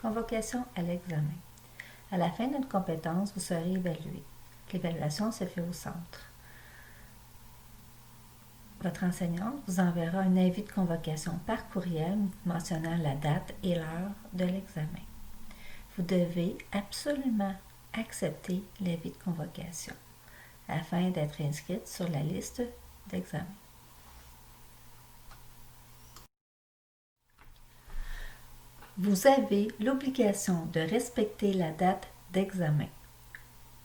Convocation à l'examen. À la fin d'une compétence, vous serez évalué. L'évaluation se fait au centre. Votre enseignante vous enverra un avis de convocation par courriel mentionnant la date et l'heure de l'examen. Vous devez absolument accepter l'avis de convocation afin d'être inscrite sur la liste d'examen. Vous avez l'obligation de respecter la date d'examen.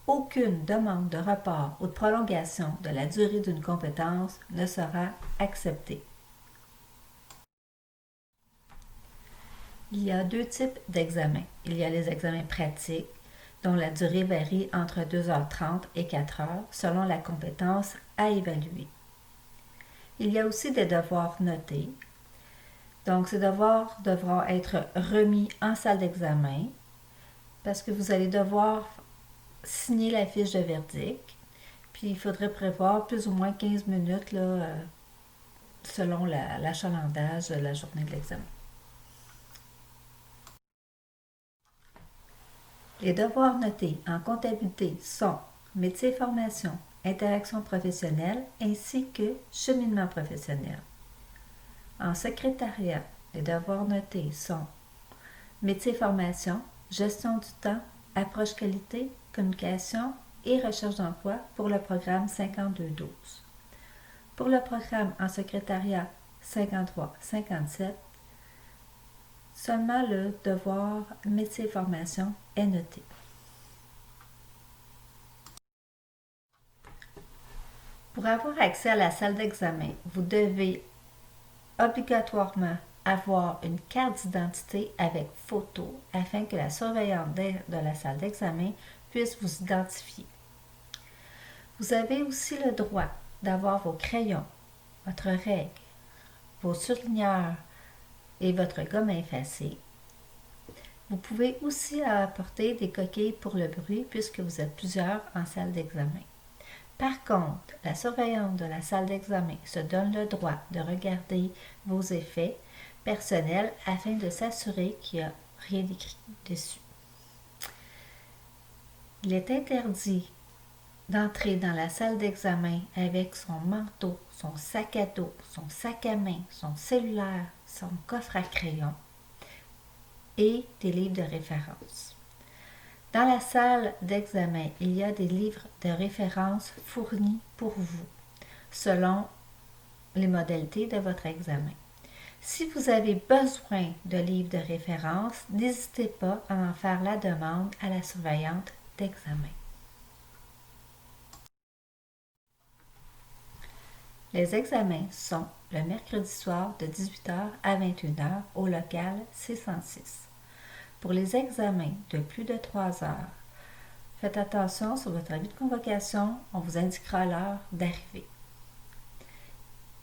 Aucune demande de report ou de prolongation de la durée d'une compétence ne sera acceptée. Il y a deux types d'examens. Il y a les examens pratiques, dont la durée varie entre 2h30 et 4h selon la compétence à évaluer. Il y a aussi des devoirs notés. Donc, ces devoirs devront être remis en salle d'examen parce que vous allez devoir signer la fiche de verdict. Puis, il faudrait prévoir plus ou moins 15 minutes là, selon l'achalandage de la journée de l'examen. Les devoirs notés en comptabilité sont métier formation, interaction professionnelle ainsi que cheminement professionnel. En secrétariat, les devoirs notés sont métier formation, gestion du temps, approche qualité, communication et recherche d'emploi pour le programme 5212. Pour le programme en secrétariat 53-57, seulement le devoir métier formation est noté. Pour avoir accès à la salle d'examen, vous devez obligatoirement avoir une carte d'identité avec photo afin que la surveillante de la salle d'examen puisse vous identifier. Vous avez aussi le droit d'avoir vos crayons, votre règle, vos surligneurs et votre gomme à effacer. Vous pouvez aussi apporter des coquilles pour le bruit puisque vous êtes plusieurs en salle d'examen. Par contre, la surveillante de la salle d'examen se donne le droit de regarder vos effets personnels afin de s'assurer qu'il n'y a rien d'écrit dessus. Il est interdit d'entrer dans la salle d'examen avec son manteau, son sac à dos, son sac à main, son cellulaire, son coffre à crayon et des livres de référence. Dans la salle d'examen, il y a des livres de référence fournis pour vous, selon les modalités de votre examen. Si vous avez besoin de livres de référence, n'hésitez pas à en faire la demande à la surveillante d'examen. Les examens sont le mercredi soir de 18h à 21h au local C106. Pour les examens de plus de 3 heures, faites attention sur votre avis de convocation, on vous indiquera l'heure d'arrivée.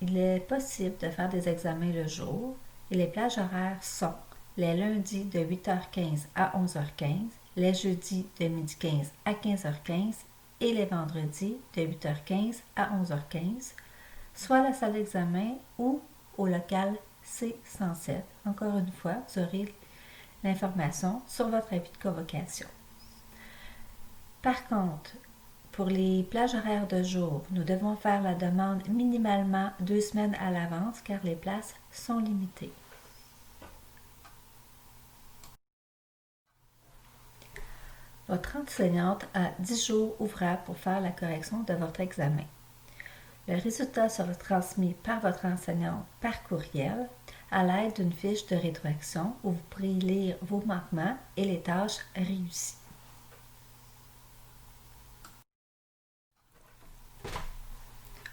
Il est possible de faire des examens le jour et les plages horaires sont les lundis de 8h15 à 11h15, les jeudis de 12h15 à 15h15 et les vendredis de 8h15 à 11h15, soit à la salle d'examen ou au local C107. Encore une fois, vous aurez l'information sur votre avis de convocation. Par contre, pour les plages horaires de jour, nous devons faire la demande minimalement 2 semaines à l'avance car les places sont limitées. Votre enseignante a 10 jours ouvrables pour faire la correction de votre examen. Le résultat sera transmis par votre enseignante par courriel à l'aide d'une fiche de rétroaction où vous pourrez lire vos manquements et les tâches réussies.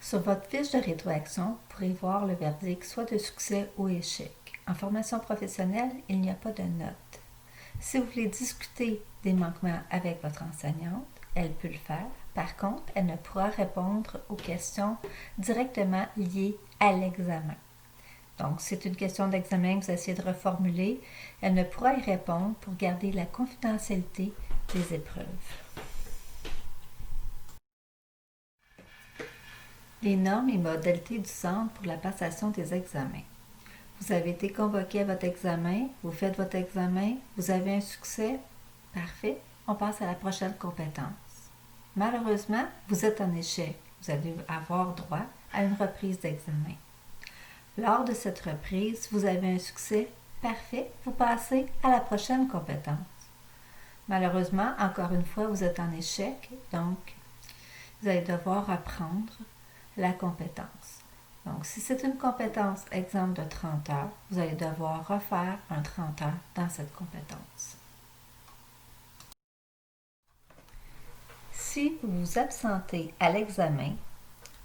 Sur votre fiche de rétroaction, vous pourrez voir le verdict soit de succès ou échec. En formation professionnelle, il n'y a pas de notes. Si vous voulez discuter des manquements avec votre enseignante, elle peut le faire. Par contre, elle ne pourra répondre aux questions directement liées à l'examen. Donc, si c'est une question d'examen que vous essayez de reformuler, elle ne pourra y répondre pour garder la confidentialité des épreuves. Les normes et modalités du centre pour la passation des examens. Vous avez été convoqué à votre examen, vous faites votre examen, vous avez un succès, parfait, on passe à la prochaine compétence. Malheureusement, vous êtes en échec. Vous allez avoir droit à une reprise d'examen. Lors de cette reprise, vous avez un succès, parfait, vous passez à la prochaine compétence. Malheureusement, encore une fois, vous êtes en échec, donc vous allez devoir reprendre la compétence. Donc, si c'est une compétence, exemple de 30 heures, vous allez devoir refaire un 30 heures dans cette compétence. Si vous vous absentez à l'examen,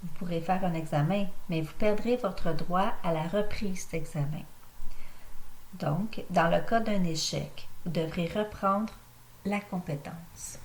vous pourrez faire un examen, mais vous perdrez votre droit à la reprise d'examen. Donc, dans le cas d'un échec, vous devrez reprendre la compétence.